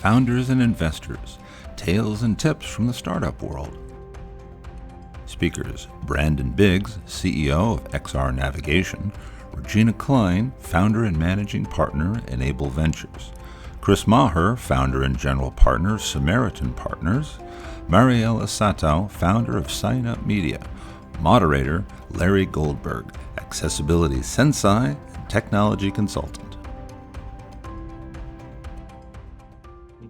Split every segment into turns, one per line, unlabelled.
Founders and Investors, Tales and Tips from the Startup World. Speakers: Brandon Biggs, CEO of XR Navigation; Regina Klein, founder and managing partner, Enable Ventures; Chris Maher, founder and general partner, Samaritan Partners; Mariela Sato, founder of Sign Up Media; moderator, Larry Goldberg, accessibility sensei and technology consultant.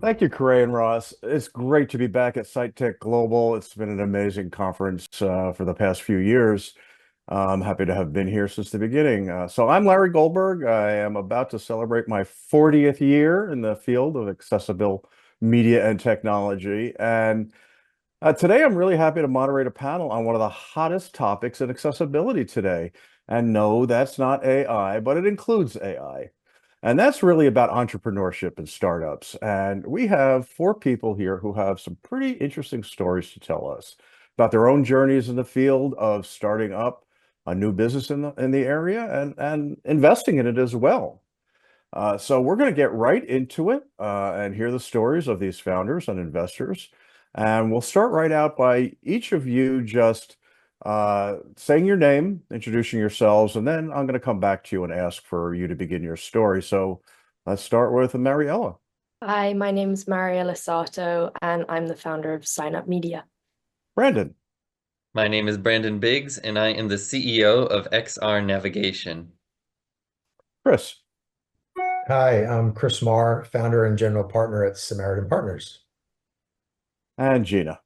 Thank you, Corey and Ross. It's great to be back at SiteTech Global. It's been an amazing conference for the past few years. I'm happy to have been here since the beginning. So I'm Larry Goldberg. I am about to celebrate my 40th year in the field of accessible media and technology. And today I'm really happy to moderate a panel on one of the hottest topics in accessibility today. And no, that's not AI, but it includes AI. And that's really about entrepreneurship and startups. And we have four people here who have some pretty interesting stories to tell us about their own journeys in the field of starting up a new business in the area and investing in it as well. So we're going to get right into it and hear the stories of these founders and investors. And we'll start right out by each of you just saying your name, introducing yourselves, and then I'm going to come back to you and ask for you to begin your story. So let's start with Mariela.
Hi, my name is Mariela Sato, and I'm the founder of Sign Up Media.
Brandon.
My name is Brandon Biggs, and I am the CEO of XR Navigation.
Chris.
Hi, I'm Chris Marr, founder and general partner at Samaritan Partners.
And Gina.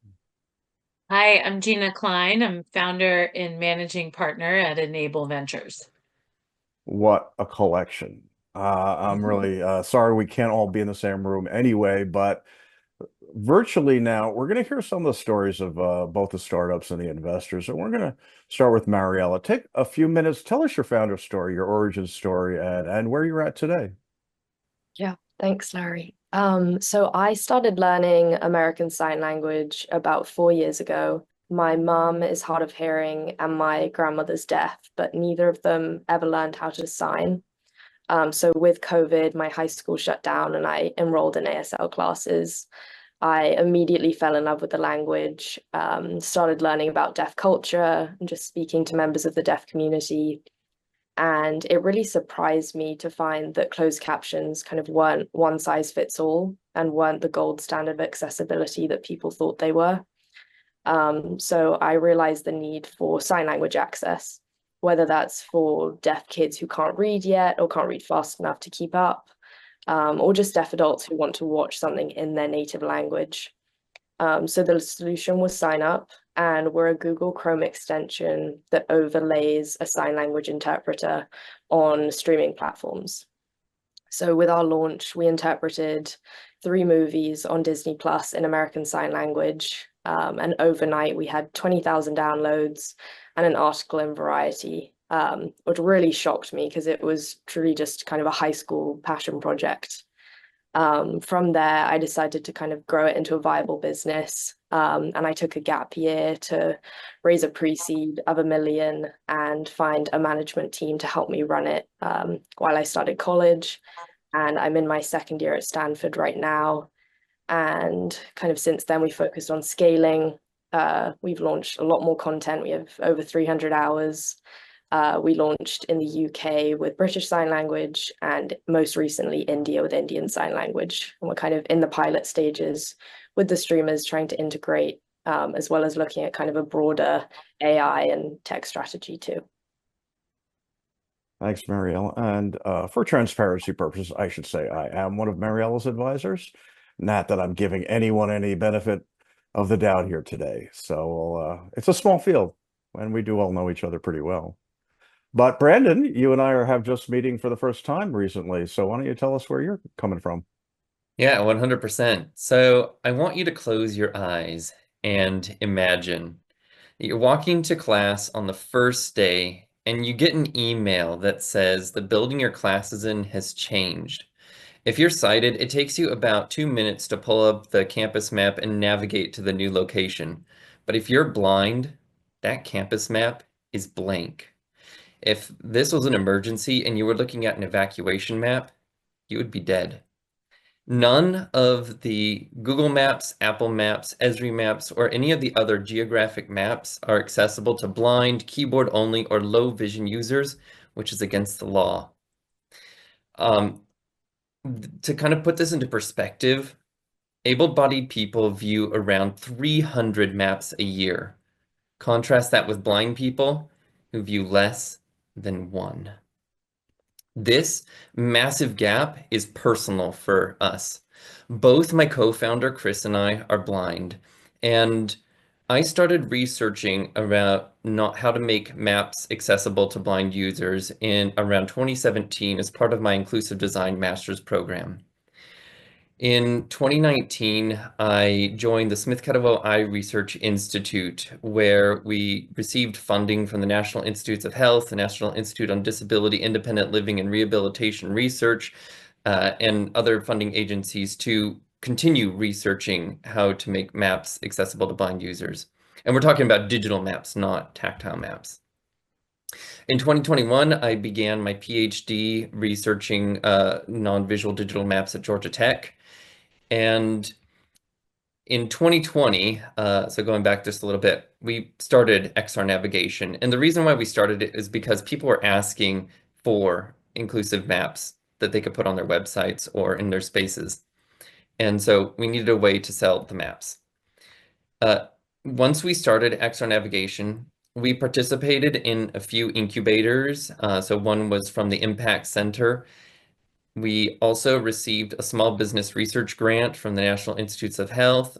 Hi, I'm Gina Klein. I'm founder and managing partner at Enable Ventures.
What a collection. I'm really sorry we can't all be in the same room anyway, but virtually now we're going to hear some of the stories of both the startups and the investors. And we're going to start with Mariela. Take a few minutes. Tell us your founder story, your origin story, and where you're at today.
Yeah, thanks, Larry. So I started learning American Sign Language about 4 years ago. My mum is hard of hearing and my grandmother's deaf, but neither of them ever learned how to sign. So with COVID, my high school shut down and I enrolled in ASL classes. I immediately fell in love with the language, started learning about deaf culture and just speaking to members of the deaf community. And it really surprised me to find that closed captions kind of weren't one size fits all and weren't the gold standard of accessibility that people thought they were. So I realized the need for sign language access, whether that's for deaf kids who can't read yet or can't read fast enough to keep up, or just deaf adults who want to watch something in their native language. So the solution was Sign Up, and we're a Google Chrome extension that overlays a sign language interpreter on streaming platforms. So with our launch, we interpreted 3 movies on Disney Plus in American Sign Language, and overnight we had 20,000 downloads and an article in Variety, which really shocked me because it was truly just kind of a high school passion project. From there, I decided to kind of grow it into a viable business. And I took a gap year to raise a pre-seed of $1 million and find a management team to help me run it while I started college. And I'm in my second year at Stanford right now. And kind of since then, we focused on scaling. We've launched a lot more content. We have over 300 hours. We launched in the UK with British Sign Language and most recently India with Indian Sign Language. And we're kind of in the pilot stages with the streamers trying to integrate as well as looking at kind of a broader AI and tech strategy too.
Thanks, Mariela. And for transparency purposes, I should say I am one of Mariela's advisors. Not that I'm giving anyone any benefit of the doubt here today. So it's a small field and we do all know each other pretty well. But Brandon, you and I have just meeting for the first time recently. So why don't you tell us where you're coming from?
Yeah, 100%. So I want you to close your eyes and imagine that you're walking to class on the first day and you get an email that says the building your class is in has changed. If you're sighted, it takes you about 2 minutes to pull up the campus map and navigate to the new location. But if you're blind, that campus map is blank. If this was an emergency and you were looking at an evacuation map, you would be dead. None of the Google Maps, Apple Maps, Esri Maps, or any of the other geographic maps are accessible to blind, keyboard only, or low vision users, which is against the law. To kind of put this into perspective, able-bodied people view around 300 maps a year. Contrast that with blind people who view less than one. This massive gap is personal for us. Both my co-founder Chris and I are blind, and I started researching about how to make maps accessible to blind users in around 2017 as part of my Inclusive Design Master's program. In 2019, I joined the Smith-Catawba Eye Research Institute, where we received funding from the National Institutes of Health, the National Institute on Disability, Independent Living, and Rehabilitation Research, and other funding agencies to continue researching how to make maps accessible to blind users. And we're talking about digital maps, not tactile maps. In 2021, I began my PhD researching non-visual digital maps at Georgia Tech. And in 2020, so going back just a little bit, we started XR Navigation. And the reason why we started it is because people were asking for inclusive maps that they could put on their websites or in their spaces. And so we needed a way to sell the maps. Once we started XR Navigation, we participated in a few incubators. So one was from the Impact Center. We also received a small business research grant from the National Institutes of Health,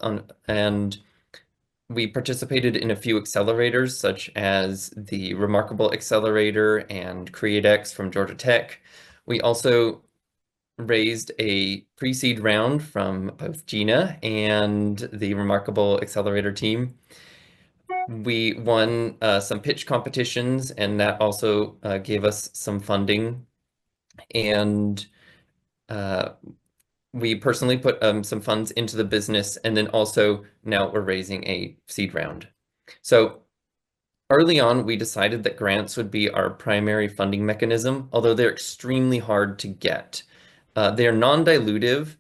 and we participated in a few accelerators, such as the Remarkable Accelerator and CreateX from Georgia Tech. We also raised a pre-seed round from both Gina and the Remarkable Accelerator team. We won some pitch competitions, and that also gave us some funding. And we personally put some funds into the business, and then also now we're raising a seed round. So early on, we decided that grants would be our primary funding mechanism, although they're extremely hard to get. They're non-dilutive,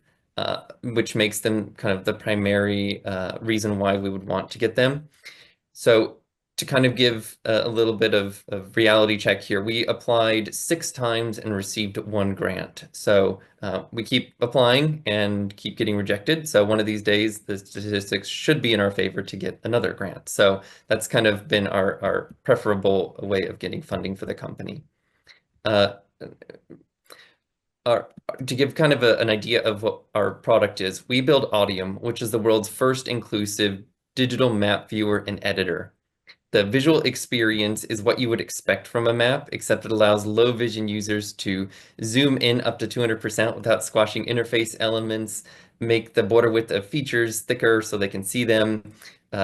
which makes them kind of the primary reason why we would want to get them. So to kind of give a little bit of reality check here, we applied 6 times and received 1 grant. So we keep applying and keep getting rejected. So one of these days, the statistics should be in our favor to get another grant. So that's kind of been our preferable way of getting funding for the company. To give kind of an idea of what our product is, we build Audium, which is the world's first inclusive digital map viewer and editor. The visual experience is what you would expect from a map, except it allows low vision users to zoom in up to 200% without squashing interface elements, make the border width of features thicker so they can see them,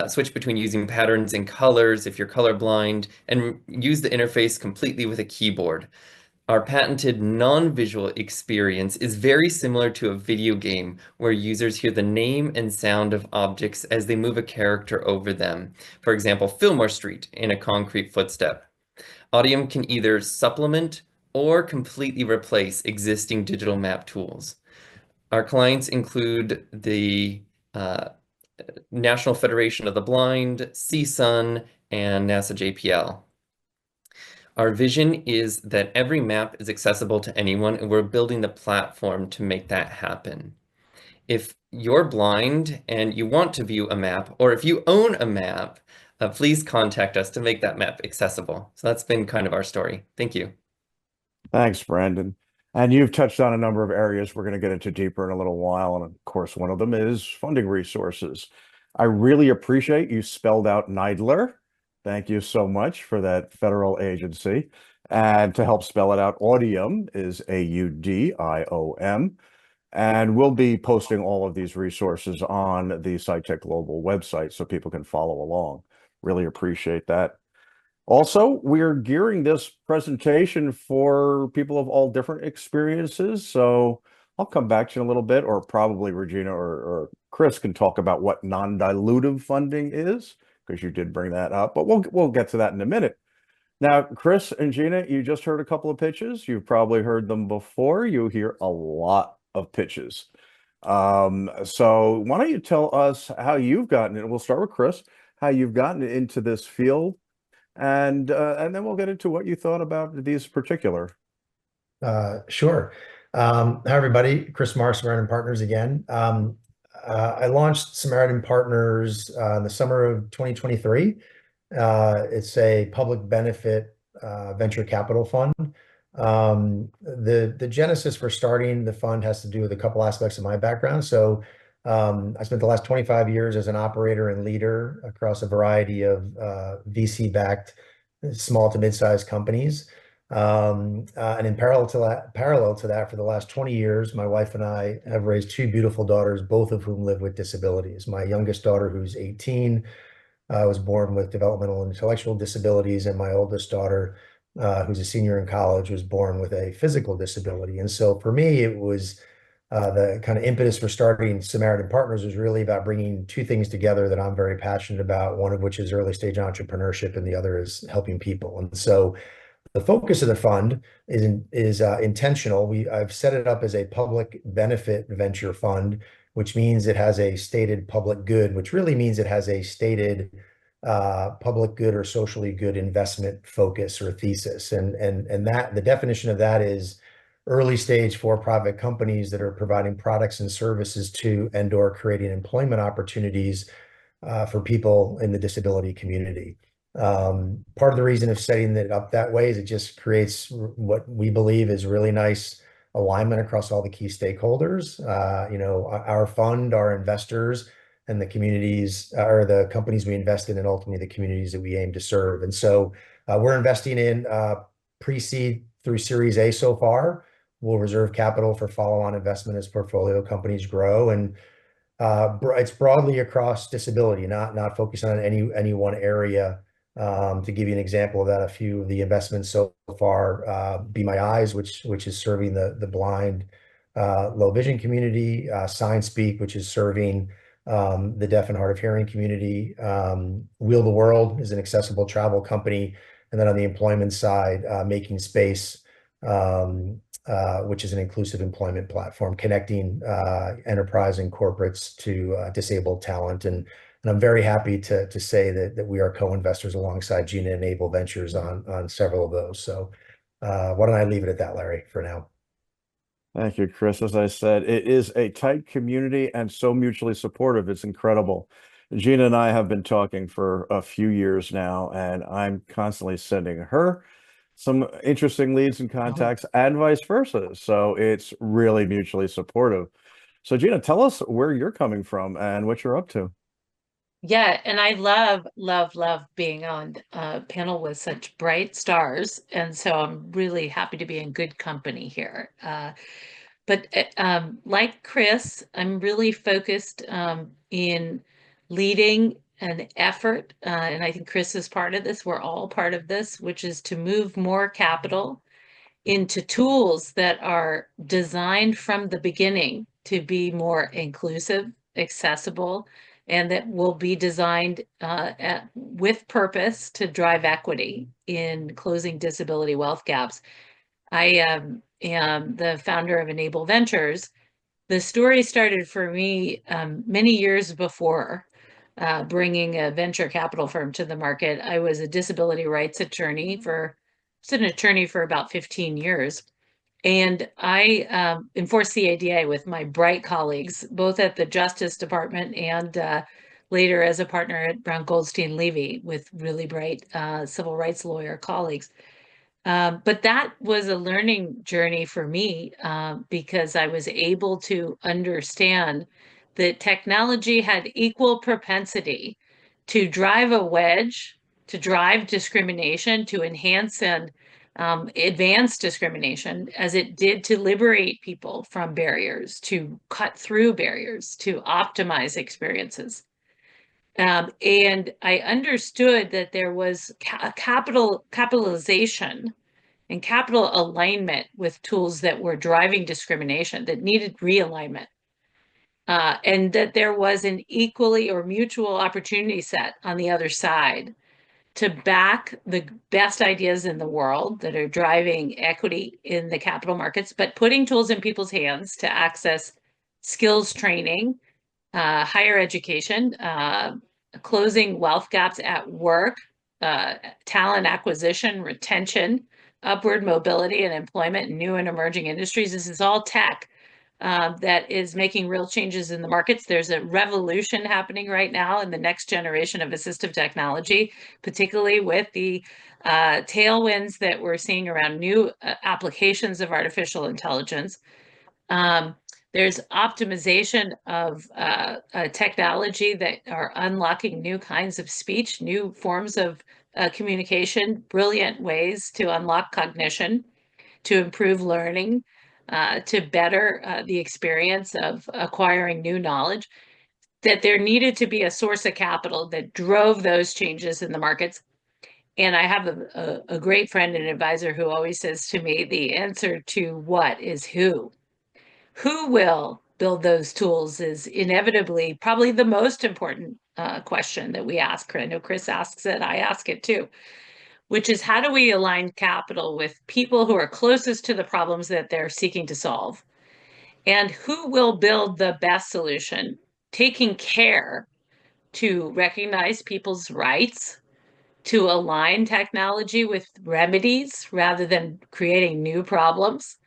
switch between using patterns and colors if you're colorblind, and use the interface completely with a keyboard. Our patented non-visual experience is very similar to a video game where users hear the name and sound of objects as they move a character over them. For example, Fillmore Street in a concrete footstep. Audium can either supplement or completely replace existing digital map tools. Our clients include the National Federation of the Blind, CSUN, and NASA JPL. Our vision is that every map is accessible to anyone, and we're building the platform to make that happen. If you're blind and you want to view a map, or if you own a map, please contact us to make that map accessible. So that's been kind of our story. Thank you.
Thanks, Brandon. And you've touched on a number of areas we're going to get into deeper in a little while. And of course, one of them is funding resources. I really appreciate you spelled out NIDLR. Thank you so much for that federal agency. And to help spell it out, Audium is AUDIOM. And we'll be posting all of these resources on the SciTech Global website so people can follow along. Really appreciate that. Also, we're gearing this presentation for people of all different experiences. So I'll come back to you in a little bit, or probably Regina or Chris can talk about what non-dilutive funding is, because you did bring that up, but we'll get to that in a minute. Now, Chris and Gina, you just heard a couple of pitches. You've probably heard them before. You hear a lot of pitches. So why don't you tell us how you've gotten it? We'll start with Chris, how you've gotten into this field, and then we'll get into what you thought about these particular.
Sure. Hi, everybody. Chris Marr, Samaritan Partners again. I launched Samaritan Partners in the summer of 2023. It's a public benefit venture capital fund. The genesis for starting the fund has to do with a couple aspects of my background. So I spent the last 25 years as an operator and leader across a variety of VC-backed small to mid-sized companies. And in parallel to that, for the last 20 years, my wife and I have raised two beautiful daughters, both of whom live with disabilities. My youngest daughter, who's 18, was born with developmental and intellectual disabilities, and my oldest daughter, who's a senior in college, was born with a physical disability. And so for me, it was the kind of impetus for starting Samaritan Partners was really about bringing two things together that I'm very passionate about, one of which is early stage entrepreneurship, and the other is helping people. And so the focus of the fund is intentional. I've set it up as a public benefit venture fund, which means it has a stated public good, which really means it has a stated public good or socially good investment focus or thesis. And that the definition of that is early stage for-profit companies that are providing products and services to and/or creating employment opportunities for people in the disability community. Part of the reason of setting it up that way is it just creates what we believe is really nice alignment across all the key stakeholders. Our fund, our investors, and the communities or the companies we invest in, and ultimately the communities that we aim to serve. And so we're investing in pre-seed through Series A so far. We'll reserve capital for follow-on investment as portfolio companies grow, and it's broadly across disability, not focusing on any one area. To give you an example of that, a few of the investments so far, Be My Eyes, which is serving the blind, low vision community, Sign Speak, which is serving the deaf and hard of hearing community. Wheel the World is an accessible travel company. And then on the employment side, Making Space, which is an inclusive employment platform connecting enterprise and corporates to disabled talent. And I'm very happy to say that we are co-investors alongside Gina Enable Ventures on several of those. So why don't I leave it at that, Larry, for now?
Thank you, Chris. As I said, it is a tight community and so mutually supportive. It's incredible. Gina and I have been talking for a few years now, and I'm constantly sending her some interesting leads and contacts and vice versa. So it's really mutually supportive. So Gina, tell us where you're coming from and what you're up to.
Yeah, and I love being on a panel with such bright stars. And so I'm really happy to be in good company here. But like Chris, I'm really focused in leading an effort, and I think Chris is part of this, we're all part of this, which is to move more capital into tools that are designed from the beginning to be more inclusive, accessible, and that will be designed with purpose to drive equity in closing disability wealth gaps. I am the founder of Enable Ventures. The story started for me many years before bringing a venture capital firm to the market. I was a disability rights attorney for about 15 years. And I enforced the ADA with my bright colleagues, both at the Justice Department and later as a partner at Brown Goldstein Levy with really bright civil rights lawyer colleagues. But that was a learning journey for me because I was able to understand that technology had equal propensity to drive a wedge, to drive discrimination, to enhance and advance discrimination as it did to liberate people from barriers, to cut through barriers, to optimize experiences. And I understood that there was capitalization and capital alignment with tools that were driving discrimination that needed realignment. And that there was an equally or mutual opportunity set on the other side to back the best ideas in the world that are driving equity in the capital markets, but putting tools in people's hands to access skills training, higher education, closing wealth gaps at work, talent acquisition, retention, upward mobility and employment in new and emerging industries. This is all tech that is making real changes in the markets. There's a revolution happening right now in the next generation of assistive technology, particularly with the tailwinds that we're seeing around new applications of artificial intelligence. There's optimization of technology that are unlocking new kinds of speech, new forms of communication, brilliant ways to unlock cognition, to improve learning, to better the experience of acquiring new knowledge, that there needed to be a source of capital that drove those changes in the markets. And I have a great friend and advisor who always says to me, the answer to what is who. Who will build those tools is inevitably probably the most important question that we ask. I know Chris asks it, I ask it too, which is how do we align capital with people who are closest to the problems that they're seeking to solve? And who will build the best solution, taking care to recognize people's rights, to align technology with remedies rather than creating new problems,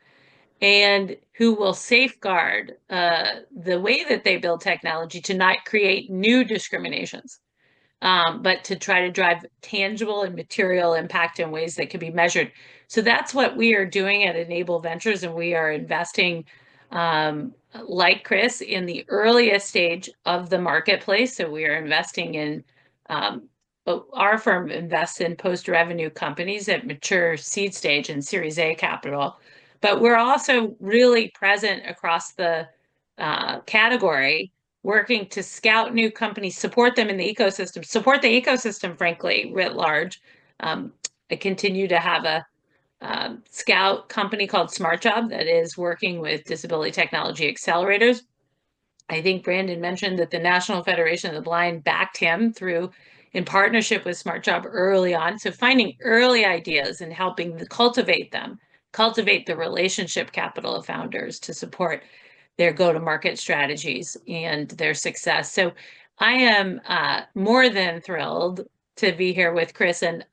and who will safeguard the way that they build technology to not create new discriminations, but to try to drive tangible and material impact in ways that can be measured. So that's what we are doing at Enable Ventures, and we are investing, like Chris, in the earliest stage of the marketplace. So we are investing in, our firm invests in post-revenue companies at mature seed stage and Series A capital. But we're also really present across the category, working to scout new companies, support them in the ecosystem, support the ecosystem, frankly, writ large. I continue to have a scout company called SmartJob that is working with disability technology accelerators. I think Brandon mentioned that the National Federation of the Blind backed him through in partnership with SmartJob early on. So finding early ideas and helping cultivate them, cultivate the relationship capital of founders to support their go-to-market strategies and their success. So I am more than thrilled to be here with Chris and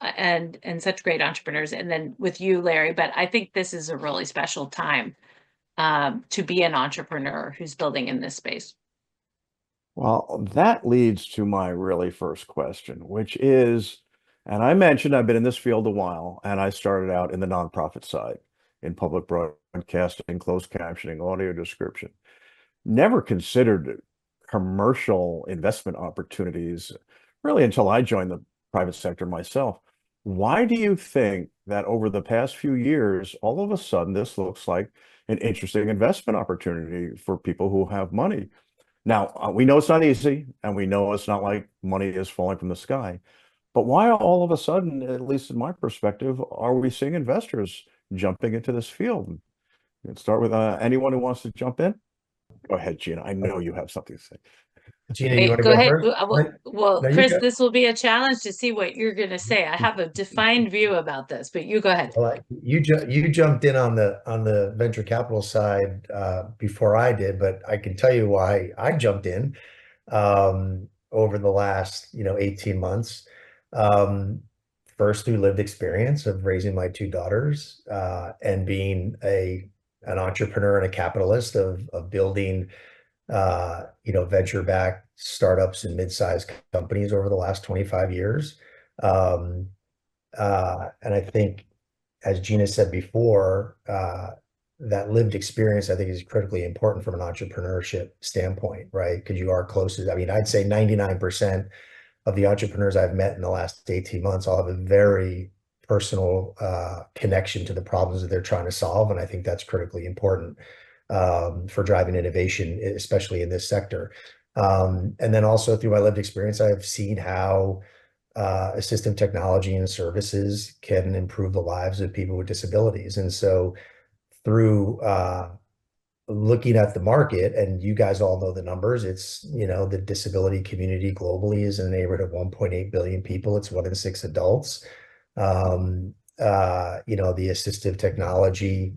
such great entrepreneurs, and then with you, Larry. But I think this is a really special time to be an entrepreneur who's building in this space.
Well, that leads to my really first question, which is, and I mentioned I've been in this field a while, and I started out in the nonprofit side, in public broadcasting, closed captioning, audio description. Never considered commercial investment opportunities really until I joined the private sector myself. Why do you think that over the past few years, all of a sudden, this looks like an interesting investment opportunity for people who have money? Now, we know it's not easy, and we know it's not like money is falling from the sky. But why all of a sudden, at least in my perspective, are we seeing investors jumping into this field? Let's start with anyone who wants to jump in. Go ahead, Gina. I know you have something to say.
Gina, you want to
Go
go
ahead.
first?
Well,
No, you
Chris,
go.
this will be a challenge to see what you're going to say. I have a defined view about this, but you go ahead.
Well, you jumped in on the venture capital side before I did, but I can tell you why I jumped in over the last 18 months. First, through lived experience of raising my two daughters and being an entrepreneur and a capitalist of building venture-backed startups and mid-sized companies over the last 25 years. And I think, as Gina said before, that lived experience, I think, is critically important from an entrepreneurship standpoint, right? Because you are closest. I mean, I'd say 99% of the entrepreneurs I've met in the last 18 months all have a very personal connection to the problems that they're trying to solve. And I think that's critically important for driving innovation, especially in this sector. And then also through my lived experience, I've seen how assistive technology and services can improve the lives of people with disabilities. And so through looking at the market, and you guys all know the numbers, it's, the disability community globally is in the neighborhood of 1.8 billion people. It's 1 in 6 adults. the assistive technology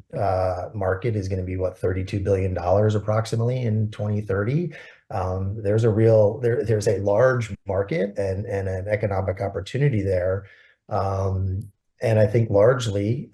market is going to be what, $32 billion approximately in 2030. There's a large market and an economic opportunity there. And I think largely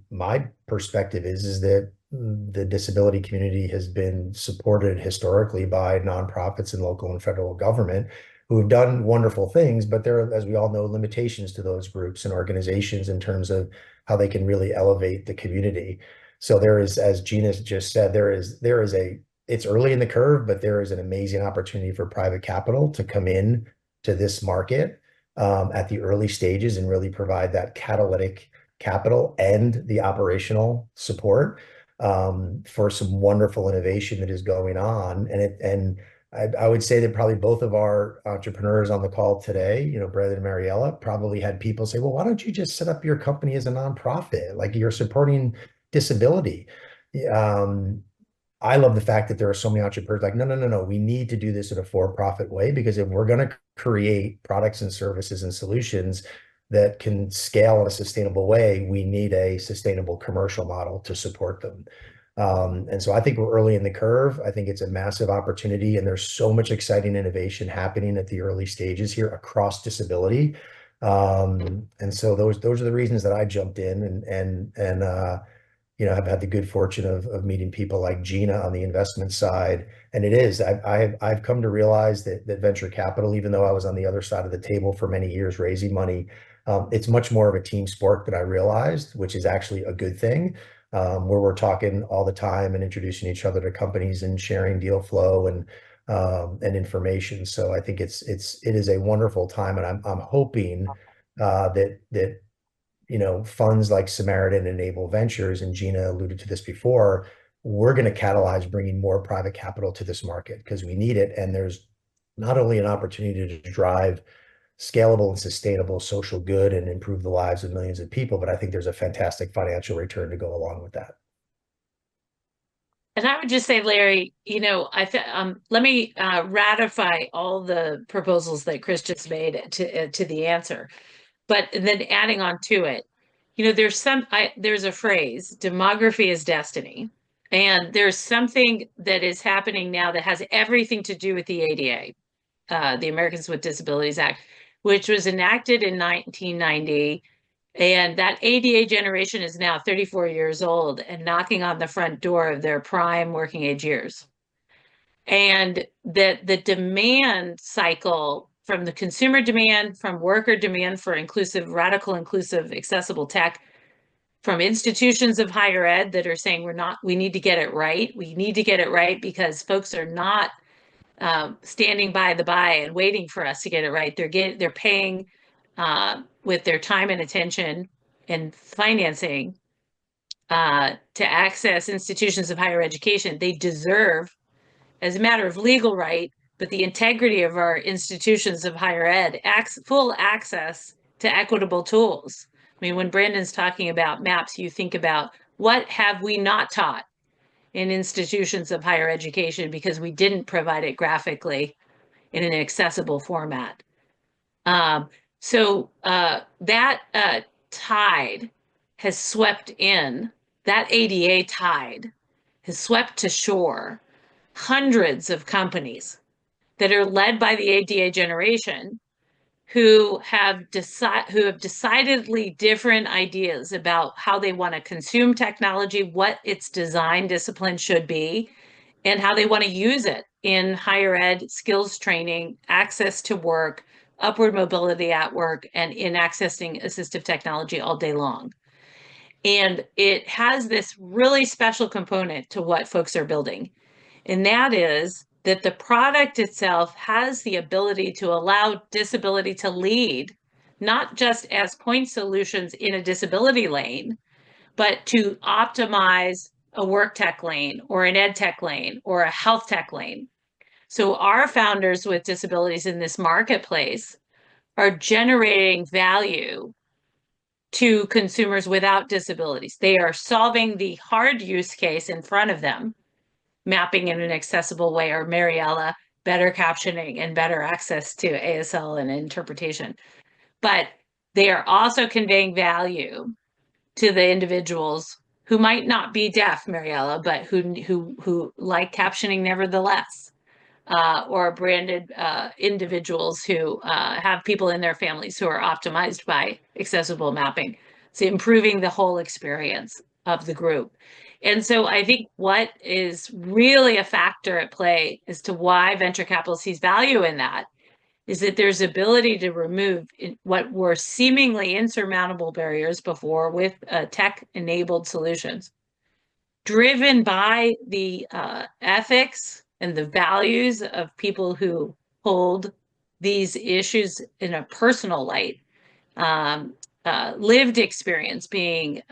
my perspective is that the disability community has been supported historically by nonprofits and local and federal government who have done wonderful things, but there are, as we all know, limitations to those groups and organizations in terms of how they can really elevate the community. So there is, as Gina just said, it's early in the curve, but there is an amazing opportunity for private capital to come in to this market at the early stages and really provide that catalytic capital and the operational support for some wonderful innovation that is going on. And I would say that probably both of our entrepreneurs on the call today, Brandon and Mariella, probably had people say, well, why don't you just set up your company as a nonprofit? Like, you're supporting disability. I love the fact that there are so many entrepreneurs like, no, we need to do this in a for-profit way, because if we're going to create products and services and solutions that can scale in a sustainable way, we need a sustainable commercial model to support them. And so I think we're early in the curve. I think it's a massive opportunity, and there's so much exciting innovation happening at the early stages here across disability. And so those are the reasons that I jumped in and I've had the good fortune of meeting people like Gina on the investment side. And I've come to realize that venture capital, even though I was on the other side of the table for many years raising money, it's much more of a team sport than I realized, which is actually a good thing. Where we're talking all the time and introducing each other to companies and sharing deal flow and information. So I think it is a wonderful time, and I'm hoping that funds like Samaritan and Enable Ventures, and Gina alluded to this before, we're going to catalyze bringing more private capital to this market because we need it. And there's not only an opportunity to drive scalable and sustainable social good and improve the lives of millions of people, but I think there's a fantastic financial return to go along with that.
And I would just say, Larry, let me ratify all the proposals that Chris just made to the answer, but then adding on to it, there's a phrase, demography is destiny, and there's something that is happening now that has everything to do with the ADA, the Americans with Disabilities Act, which was enacted in 1990. And that ADA generation is now 34 years old and knocking on the front door of their prime working age years. And the demand cycle from the consumer demand, from worker demand for inclusive, radical inclusive, accessible tech, from institutions of higher ed that are saying we need to get it right. We need to get it right because folks are not standing by and waiting for us to get it right. They're paying with their time and attention and financing to access institutions of higher education. They deserve, as a matter of legal right, but the integrity of our institutions of higher ed, full access to equitable tools. I mean, when Brandon's talking about maps, you think about what have we not taught in institutions of higher education because we didn't provide it graphically in an accessible format. So that tide has swept in, that ADA tide has swept to shore hundreds of companies that are led by the ADA generation who have decidedly different ideas about how they want to consume technology, what its design discipline should be, and how they want to use it in higher ed, skills training, access to work, upward mobility at work, and in accessing assistive technology all day long. And it has this really special component to what folks are building. And that is that the product itself has the ability to allow disability to lead, not just as point solutions in a disability lane, but to optimize a work tech lane or an ed tech lane or a health tech lane. So our founders with disabilities in this marketplace are generating value to consumers without disabilities. They are solving the hard use case in front of them, mapping in an accessible way, or Mariella, better captioning and better access to ASL and interpretation. But they are also conveying value to the individuals who might not be deaf, Mariella, but who like captioning nevertheless, or branded individuals who have people in their families who are optimized by accessible mapping. So improving the whole experience of the group. And so I think what is really a factor at play as to why venture capital sees value in that is that there's ability to remove what were seemingly insurmountable barriers before with tech-enabled solutions, driven by the ethics and the values of people who hold these issues in a personal light, lived experience being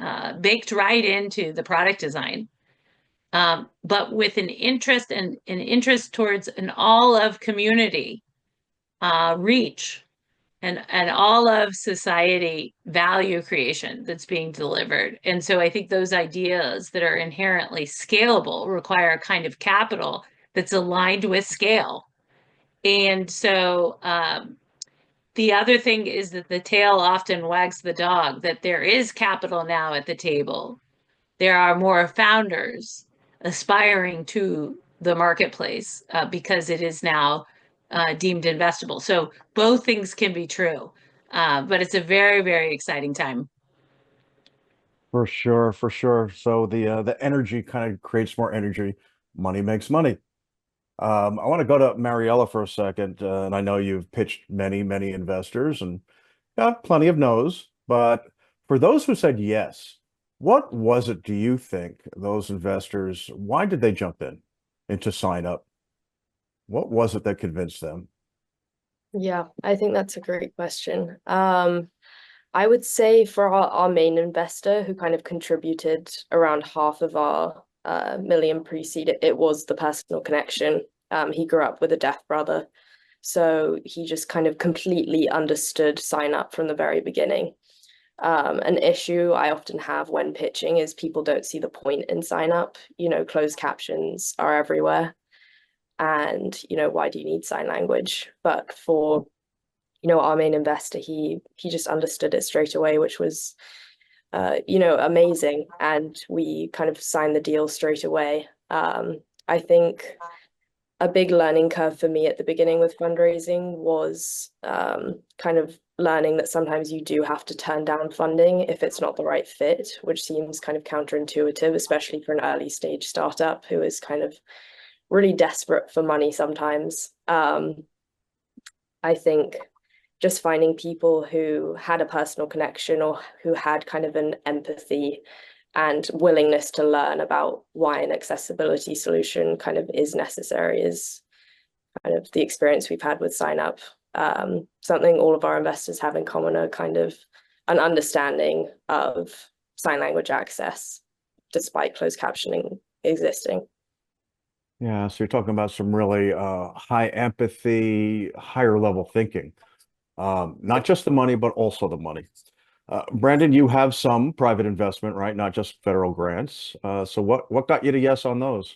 baked right into the product design, but with an interest and an interest towards an all of community reach and all of society value creation that's being delivered. And so I think those ideas that are inherently scalable require a kind of capital that's aligned with scale. And so the other thing is that the tail often wags the dog, that there is capital now at the table. There are more founders aspiring to the marketplace because it is now deemed investable. So both things can be true, but it's a very, very exciting time.
For sure, for sure. So the energy kind of creates more energy. Money makes money. I want to go to Mariella for a second, and I know you've pitched many, many investors and got plenty of no's. But for those who said yes, what was it, do you think, those investors, why did they jump in into sign up? What was it that convinced them?
Yeah, I think that's a great question. I would say for our main investor who kind of contributed around half of our million pre-seed, it was the personal connection. He grew up with a deaf brother, so he just kind of completely understood sign up from the very beginning. An issue I often have when pitching is people don't see the point in sign up. Closed captions are everywhere. And, why do you need sign language? But for, our main investor, he just understood it straight away, which was, amazing. And we kind of signed the deal straight away. I think a big learning curve for me at the beginning with fundraising was kind of learning that sometimes you do have to turn down funding if it's not the right fit, which seems kind of counterintuitive, especially for an early stage startup who is kind of really desperate for money sometimes. I think just finding people who had a personal connection or who had kind of an empathy and willingness to learn about why an accessibility solution kind of is necessary is kind of the experience we've had with sign up. Something all of our investors have in common are kind of an understanding of sign language access despite closed captioning existing.
Yeah, so you're talking about some really high empathy, higher level thinking. Not just the money, but also the money. Brandon, you have some private investment, right? Not just federal grants. So what got you to yes on those?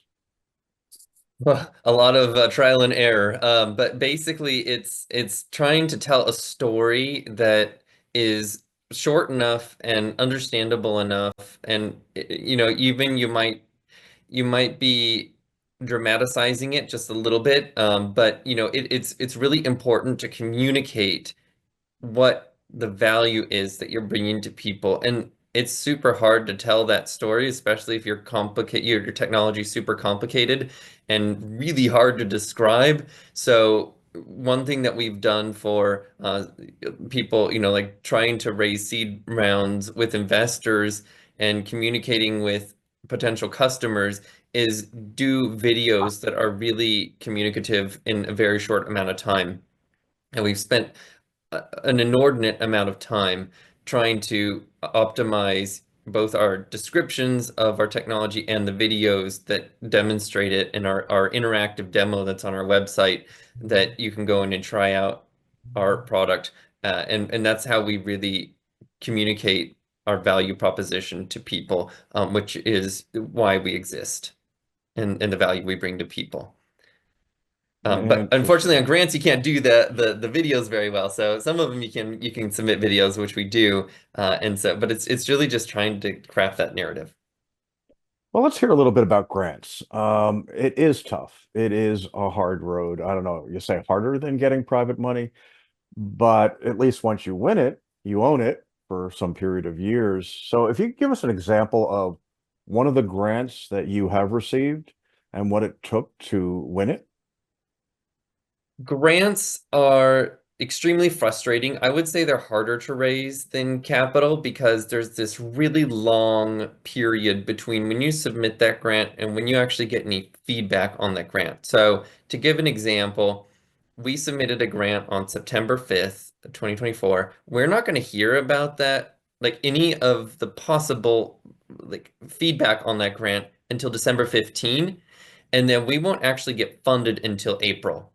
Well, a lot of trial and error, but basically it's trying to tell a story that is short enough and understandable enough, and even you might be dramatizing it just a little bit, but it's really important to communicate what the value is that you're bringing to people. And it's super hard to tell that story, especially if your technology is super complicated and really hard to describe. So one thing that we've done for people, like trying to raise seed rounds with investors and communicating with potential customers is do videos that are really communicative in a very short amount of time. And we've spent an inordinate amount of time trying to optimize both our descriptions of our technology and the videos that demonstrate it in our interactive demo that's on our website that you can go in and try out our product. And that's how we really communicate our value proposition to people, which is why we exist and the value we bring to people. But unfortunately on grants you can't do the videos very well. So some of them you can submit videos, which we do. But it's really just trying to craft that narrative.
Well, let's hear a little bit about grants. It is tough. It is a hard road. I don't know, you say harder than getting private money, but at least once you win it, you own it for some period of years. So if you could give us an example of one of the grants that you have received and what it took to win it.
Grants are extremely frustrating. I would say they're harder to raise than capital because there's this really long period between when you submit that grant and when you actually get any feedback on that grant. So to give an example, we submitted a grant on September 5th, 2024. We're not going to hear about that, like any of the possible like feedback on that grant until December 15, and then we won't actually get funded until April.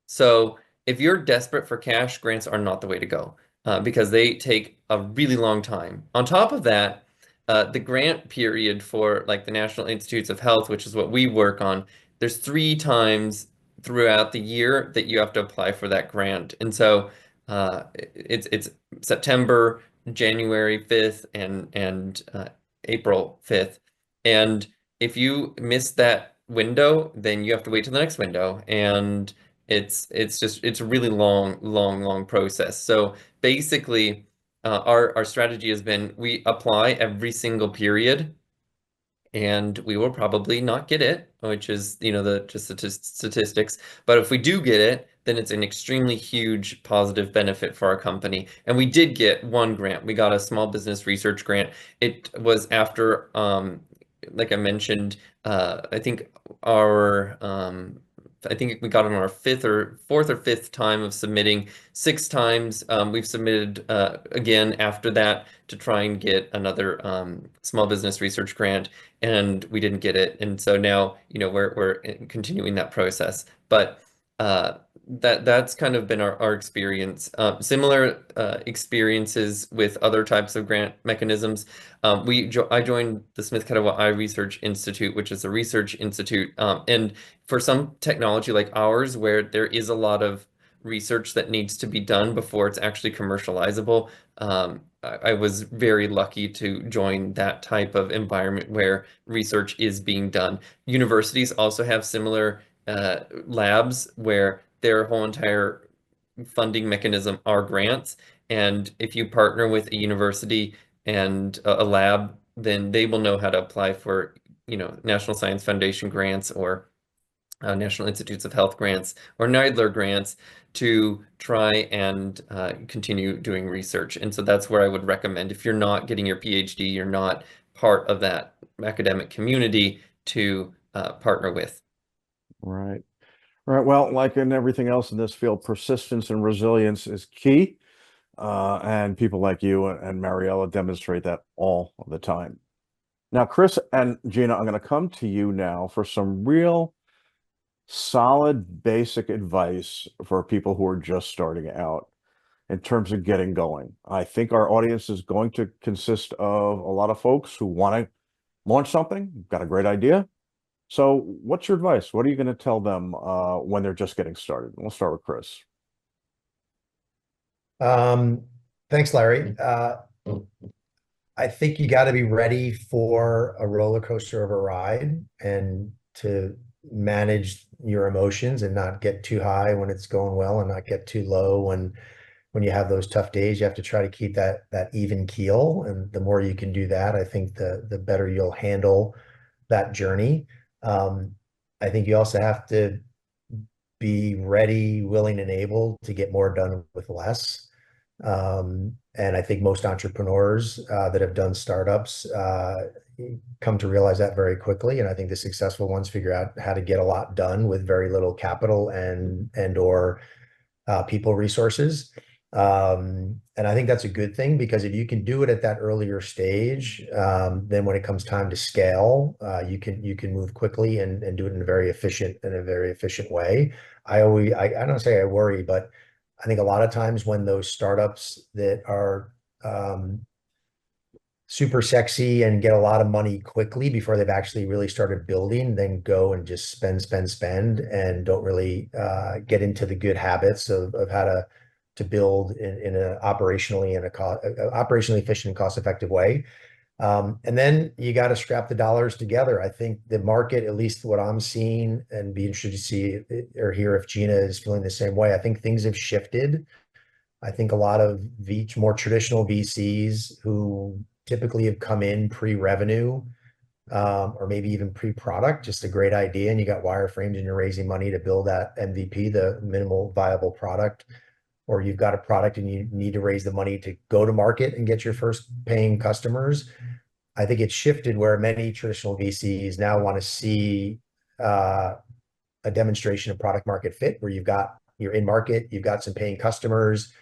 So if you're desperate for cash, grants are not the way to go because they take a really long time. On top of that, the grant period for like the National Institutes of Health, which is what we work on, there's 3 times throughout the year that you have to apply for that grant. And so it's September, January 5th, and April 5th. And if you miss that window, then you have to wait till the next window. And it's a really long process. So basically, our strategy has been we apply every single period, and we will probably not get it, which is the just statistics. But if we do get it, then it's an extremely huge positive benefit for our company. And we did get one grant. We got a small business research grant. It was after, like I mentioned, I think I think we got it on our fourth or fifth time of submitting. 6 times we've submitted again after that to try and get another small business research grant, and we didn't get it. And so now, we're continuing that process. But that's kind of been our experience. Similar experiences with other types of grant mechanisms. I joined the Smith-Catawba Eye Research Institute, which is a research institute, and for some technology like ours, where there is a lot of research that needs to be done before it's actually commercializable, I was very lucky to join that type of environment where research is being done. Universities also have similar labs where their whole entire funding mechanism are grants. And if you partner with a university and a lab, then they will know how to apply for, National Science Foundation grants or National Institutes of Health grants or NIDLR grants to try and continue doing research. And so that's where I would recommend, if you're not getting your PhD, you're not part of that academic community, to partner with.
Right. Right. Well, like in everything else in this field, persistence and resilience is key. And people like you and Mariella demonstrate that all the time. Now, Chris and Gina, I'm going to come to you now for some real solid basic advice for people who are just starting out in terms of getting going. I think our audience is going to consist of a lot of folks who want to launch something, got a great idea. So what's your advice? What are you going to tell them when they're just getting started? We'll start with Chris.
Thanks, Larry. I think you got to be ready for a roller coaster of a ride and to manage your emotions and not get too high when it's going well and not get too low when you have those tough days. You have to try to keep that even keel, and the more you can do that, I think the better you'll handle that journey. I think you also have to be ready, willing, and able to get more done with less. And I think most entrepreneurs that have done startups come to realize that very quickly. And I think the successful ones figure out how to get a lot done with very little capital and/or people resources. And I think that's a good thing, because if you can do it at that earlier stage, then when it comes time to scale, you can move quickly and do it in a very efficient way. I don't say I worry, but I think a lot of times when those startups that are super sexy and get a lot of money quickly before they've actually really started building, then go and just spend, and don't really get into the good habits of how to build in a operationally efficient and cost-effective way. And then you got to scrap the dollars together. I think the market, at least what I'm seeing, and be interested to see or hear if Gina is feeling the same way. I think things have shifted. I think a lot of more traditional VCs who typically have come in pre-revenue, or maybe even pre-product, just a great idea, and you got wireframes and you're raising money to build that MVP, the minimal viable product, or you've got a product and you need to raise the money to go to market and get your first paying customers. I think it's shifted where many traditional VCs now want to see a demonstration of product market fit, where you're in market, you've got some paying customers,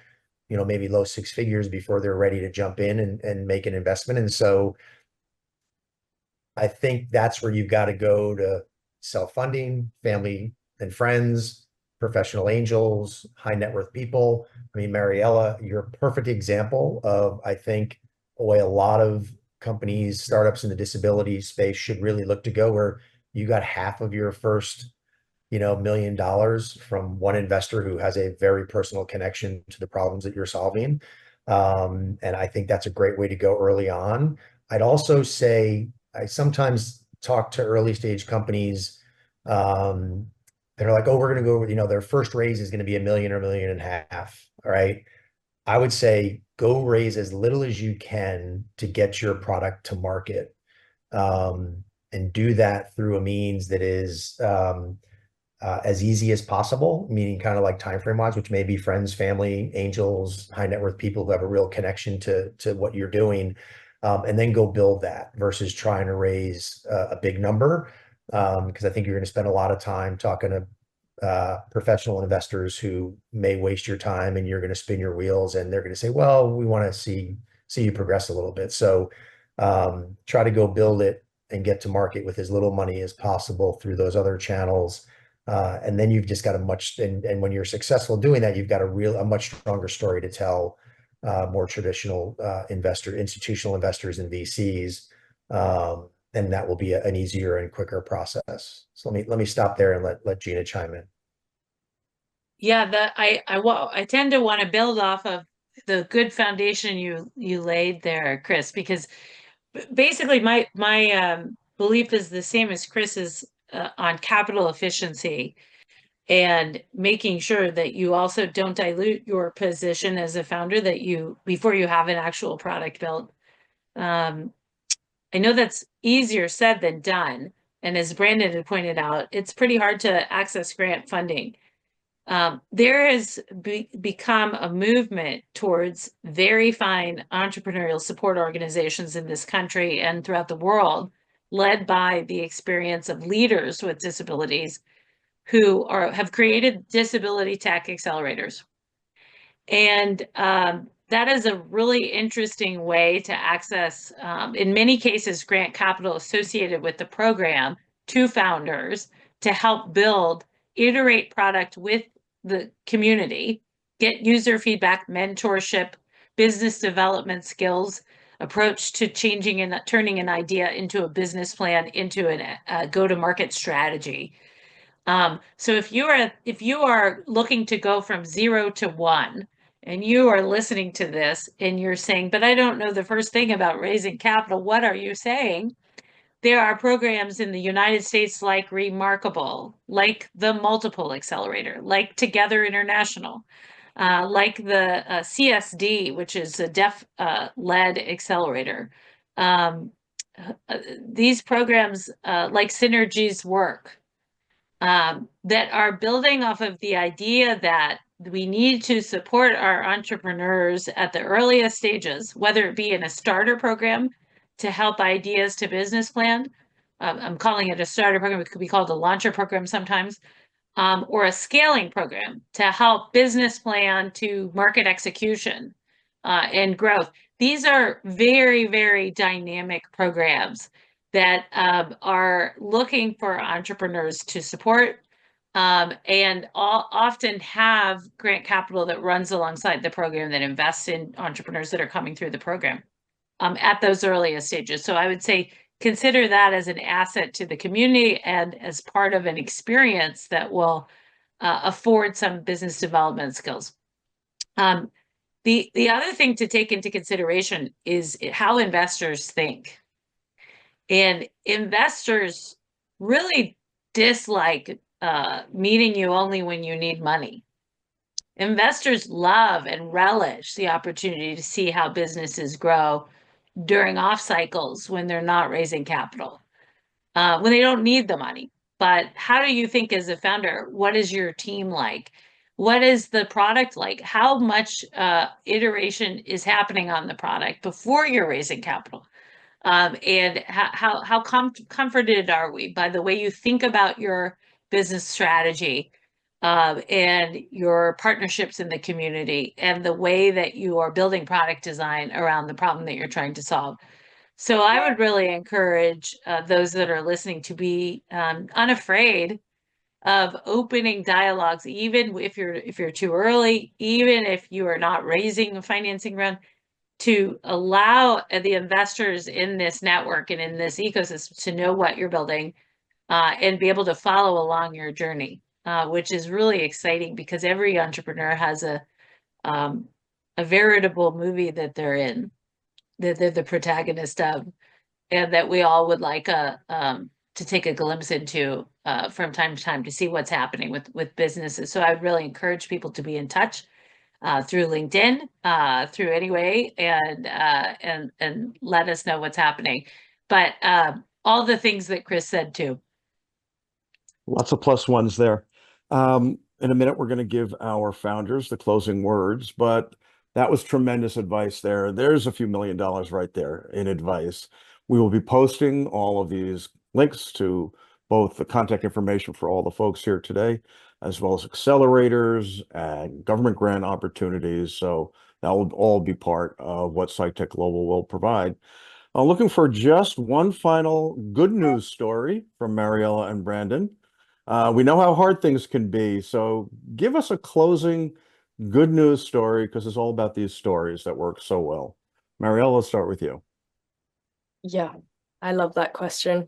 maybe low six figures before they're ready to jump in and make an investment. And so I think that's where you've got to go to self-funding, family and friends, professional angels, high net worth people. I mean, Mariella, you're a perfect example of, I think, a way a lot of companies, startups in the disability space should really look to go, where you got half of your first $1 million from one investor who has a very personal connection to the problems that you're solving. And I think that's a great way to go early on. I'd also say I sometimes talk to early stage companies that are like, oh, we're going to go with, their first raise is going to be $1 million or $1.5 million. All right. I would say go raise as little as you can to get your product to market, and do that through a means that is as easy as possible, meaning kind of like time frame wise, which may be friends, family, angels, high net worth people who have a real connection to what you're doing, and then go build that versus trying to raise a big number, because I think you're going to spend a lot of time talking to professional investors who may waste your time, and you're going to spin your wheels, and they're going to say, well, we want to see you progress a little bit. So try to go build it and get to market with as little money as possible through those other channels. And then you've just got and when you're successful doing that, you've got a much stronger story to tell more traditional institutional investors and VCs. And that will be an easier and quicker process. So let me stop there and let Gina chime in.
Yeah, I tend to want to build off of the good foundation you laid there, Chris, because basically my belief is the same as Chris's on capital efficiency, and making sure that you also don't dilute your position as a founder before you have an actual product built. I know that's easier said than done. And as Brandon had pointed out, it's pretty hard to access grant funding. There has become a movement towards very fine entrepreneurial support organizations in this country and throughout the world, led by the experience of leaders with disabilities who have created disability tech accelerators. And that is a really interesting way to access, in many cases, grant capital associated with the program to founders to help iterate product with the community, get user feedback, mentorship, business development skills, approach to changing and turning an idea into a business plan, into a go-to-market strategy. So if you are looking to go from 0 to 1, and you are listening to this and you're saying, but I don't know the first thing about raising capital, what are you saying? There are programs in the United States like Remarkable, like the Multiple Accelerator, like Together International, like the CSD, which is a deaf-led accelerator. These programs, like Synergy's work, that are building off of the idea that we need to support our entrepreneurs at the earliest stages, whether it be in a starter program to help ideas to business plan. I'm calling it a starter program. It could be called a launcher program sometimes, or a scaling program to help business plan to market execution and growth. These are very, very dynamic programs that are looking for entrepreneurs to support, and often have grant capital that runs alongside the program that invests in entrepreneurs that are coming through the program. at those earliest stages. So I would say consider that as an asset to the community and as part of an experience that will afford some business development skills. The other thing to take into consideration is how investors think. And investors really dislike meeting you only when you need money. Investors love and relish the opportunity to see how businesses grow during off cycles when they're not raising capital, when they don't need the money. But how do you think as a founder, what is your team like? What is the product like? How much iteration is happening on the product before you're raising capital? And how comforted are we by the way you think about your business strategy and your partnerships in the community and the way that you are building product design around the problem that you're trying to solve? So I would really encourage those that are listening to be unafraid of opening dialogues, even if you're too early, even if you are not raising a financing round, to allow the investors in this network and in this ecosystem to know what you're building and be able to follow along your journey, which is really exciting because every entrepreneur has a veritable movie that they're in, that they're the protagonist of, and that we all would like to take a glimpse into from time to time to see what's happening with businesses. So I'd really encourage people to be in touch through LinkedIn, through any way, and let us know what's happening. But all the things that Chris said too.
Lots of plus ones there. In a minute, we're going to give our founders the closing words, but that was tremendous advice there. There's a few $1 million right there in advice. We will be posting all of these links to both the contact information for all the folks here today, as well as accelerators and government grant opportunities. So that will all be part of what SciTech Global will provide. I'm looking for just one final good news story from Mariella and Brandon. We know how hard things can be, so give us a closing good news story, because it's all about these stories that work so well. Mariella, let's start with you.
Yeah, I love that question.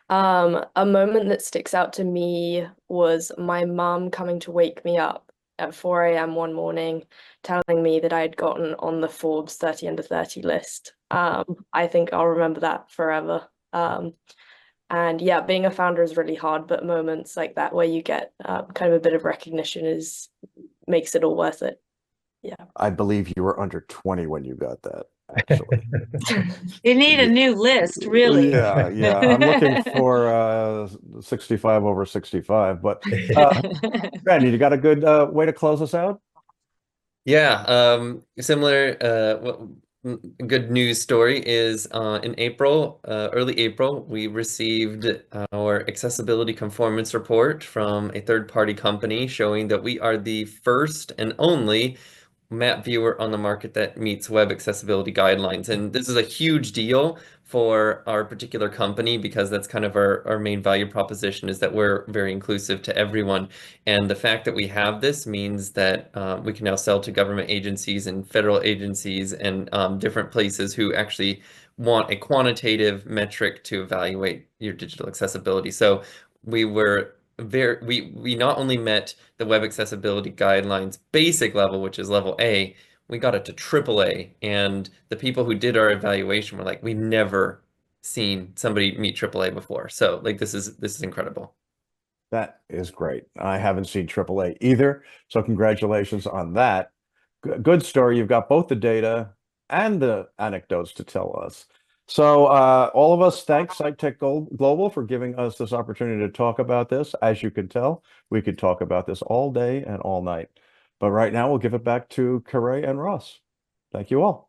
A moment that sticks out to me was my mom coming to wake me up at 4 a.m. one morning, telling me that I had gotten on the Forbes 30 under 30 list. I think I'll remember that forever. And yeah, being a founder is really hard, but moments like that where you get kind of a bit of recognition makes it all worth it. Yeah.
I believe you were under 20 when you got that, actually.
You need a new list, really.
Yeah. I'm looking for 65 over 65, but Brandon, you got a good way to close us out?
Yeah, similar. Good news story is in April, early April, we received our accessibility conformance report from a third-party company showing that we are the first and only map viewer on the market that meets web accessibility guidelines. And this is a huge deal for our particular company because that's kind of our main value proposition, is that we're very inclusive to everyone. And the fact that we have this means that we can now sell to government agencies and federal agencies and different places who actually want a quantitative metric to evaluate your digital accessibility. So we not only met the web accessibility guidelines basic level, which is level A, we got it to AAA. And the people who did our evaluation were like, we've never seen somebody meet AAA before. So like this is incredible.
That is great. I haven't seen AAA either, so congratulations on that. Good story. You've got both the data and the anecdotes to tell us. So all of us thank SciTech Global for giving us this opportunity to talk about this. As you can tell, we could talk about this all day and all night. But right now, we'll give it back to Corey and Ross. Thank you all.